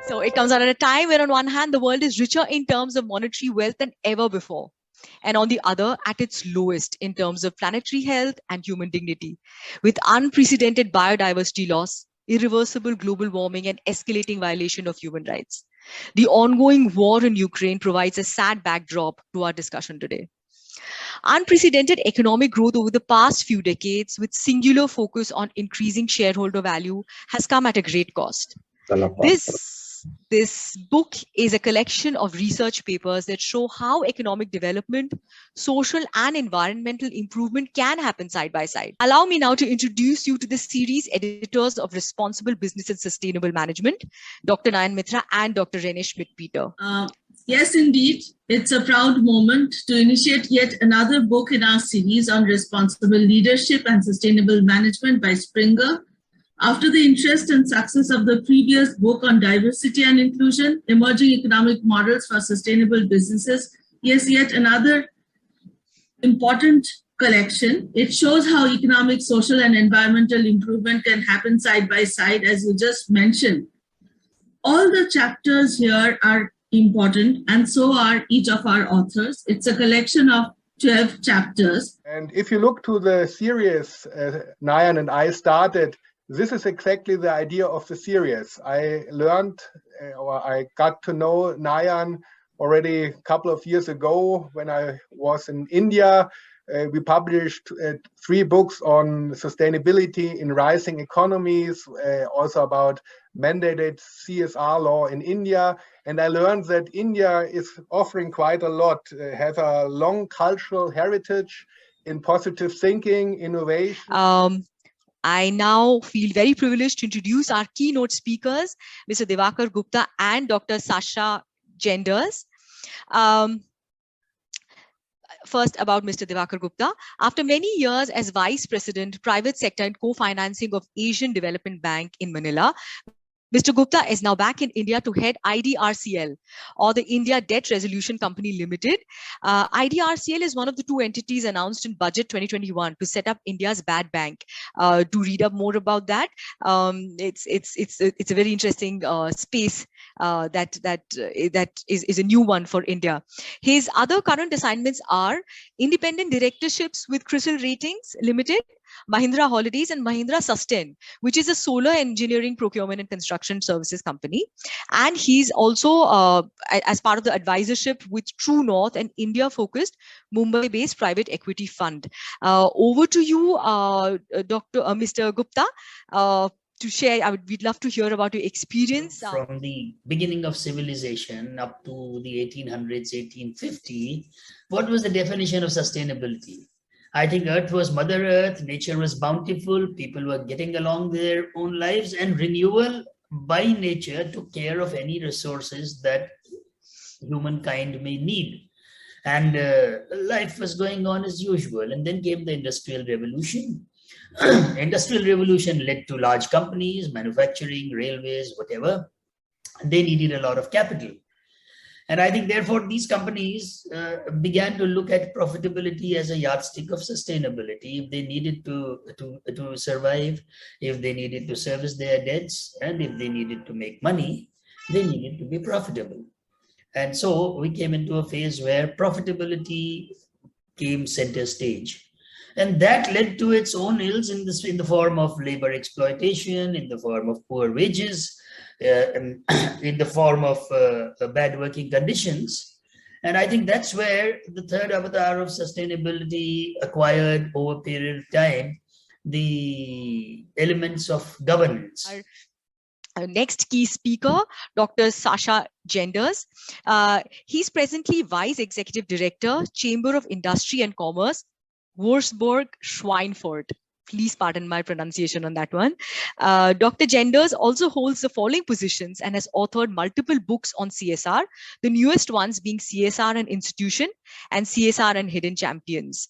So it comes out at a time where on one hand, the world is richer in terms of monetary wealth than ever before. And on the other, at its lowest in terms of planetary health and human dignity, with unprecedented biodiversity loss, irreversible global warming, and escalating violation of human rights. The ongoing war in Ukraine provides a sad backdrop to our discussion today. Unprecedented economic growth over the past few decades, with singular focus on increasing shareholder value, has come at a great cost. This book is a collection of research papers that show how economic development, social and environmental improvement can happen side by side. Allow me now to introduce you to the series editors of Responsible Business and Sustainable Management, Dr. Nayan Mitra and Dr. René Schmidpeter. Yes, indeed. It's a proud moment to initiate yet another book in our series on responsible leadership and sustainable management by Springer. After the interest and success of the previous book on diversity and inclusion, emerging economic models for sustainable businesses, yes, yet another important collection. It shows how economic, social, and environmental improvement can happen side by side, as you just mentioned. All the chapters here are important, and so are each of our authors. It's a collection of 12 chapters. And if you look to the series Nayan and I started, this is exactly the idea of the series. I learned or I got to know Nayan already a couple of years ago when I was in India. We published 3 books on sustainability in rising economies, also about mandated CSR law in India. And I learned that India is offering quite a lot, has a long cultural heritage in positive thinking, innovation. I now feel very privileged to introduce our keynote speakers, Mr. Diwakar Gupta and Dr. Sasha Genders. First, about Mr. Diwakar Gupta. After many years as Vice President, Private Sector and Co-Financing of Asian Development Bank in Manila, Mr. Gupta is now back in India to head IDRCL, or the India Debt Resolution Company Limited. IDRCL is one of the 2 entities announced in Budget 2021 to set up India's bad bank. To read up more about that, it's a very interesting space that is a new one for India. His other current assignments are independent directorships with CRISIL Ratings Limited, Mahindra Holidays, and Mahindra Sustain, which is a solar engineering procurement and construction services company. And he's also, as part of the advisorship with True North, an India-focused Mumbai-based private equity fund. Over to you, Mr. Gupta, to share. We'd love to hear about your experience. From the beginning of civilization up to the 1800s, 1850, what was the definition of sustainability? I think Earth was Mother Earth, nature was bountiful, people were getting along their own lives, and renewal by nature took care of any resources that humankind may need. And life was going on as usual. And then came the Industrial Revolution. Industrial Revolution led to large companies, manufacturing, railways, whatever. They needed a lot of capital. And I think, therefore, these companies began to look at profitability as a yardstick of sustainability. If they needed to survive, if they needed to service their debts, and if they needed to make money, they needed to be profitable. And so we came into a phase where profitability came center stage. And that led to its own ills in the form of labor exploitation, in the form of poor wages, in the form of bad working conditions. And I think that's where the third avatar of sustainability acquired over a period of time the elements of governance. Our next key speaker, Dr. Sasha Genders. He's presently Vice Executive Director, Chamber of Industry and Commerce, Würzburg, Schweinfurt. Please pardon my pronunciation on that one. Dr. Genders also holds the following positions and has authored multiple books on CSR, the newest ones being CSR and Institution and CSR and Hidden Champions.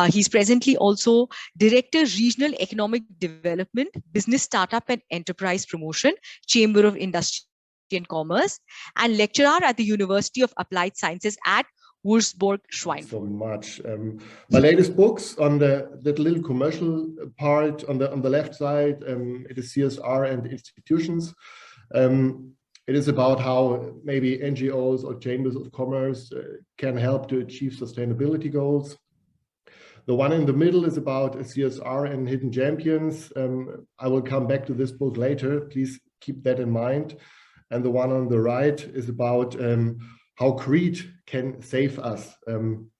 He's presently also Director, Regional Economic Development, Business Startup and Enterprise Promotion, Chamber of Industry and Commerce, and lecturer at the University of Applied Sciences at Würzburg, Schweinfurt. So much. My latest books on the little commercial part on the left side, it is CSR and institutions. It is about how maybe NGOs or chambers of commerce can help to achieve sustainability goals. The one in the middle is about CSR and hidden champions. I will come back to this book later. Please keep that in mind. And the one on the right is about how greed can save us.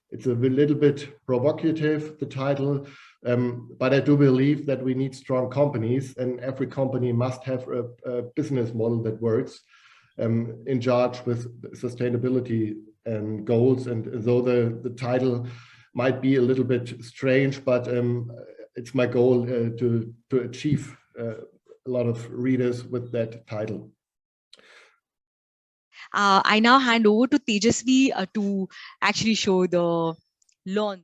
It's a little bit provocative, the title, but I do believe that we need strong companies, and every company must have a business model that works in charge with sustainability goals. And though the title might be a little bit strange, but it's my goal to achieve a lot of readers with that title. I now hand over to Tejasvi to actually show the launch.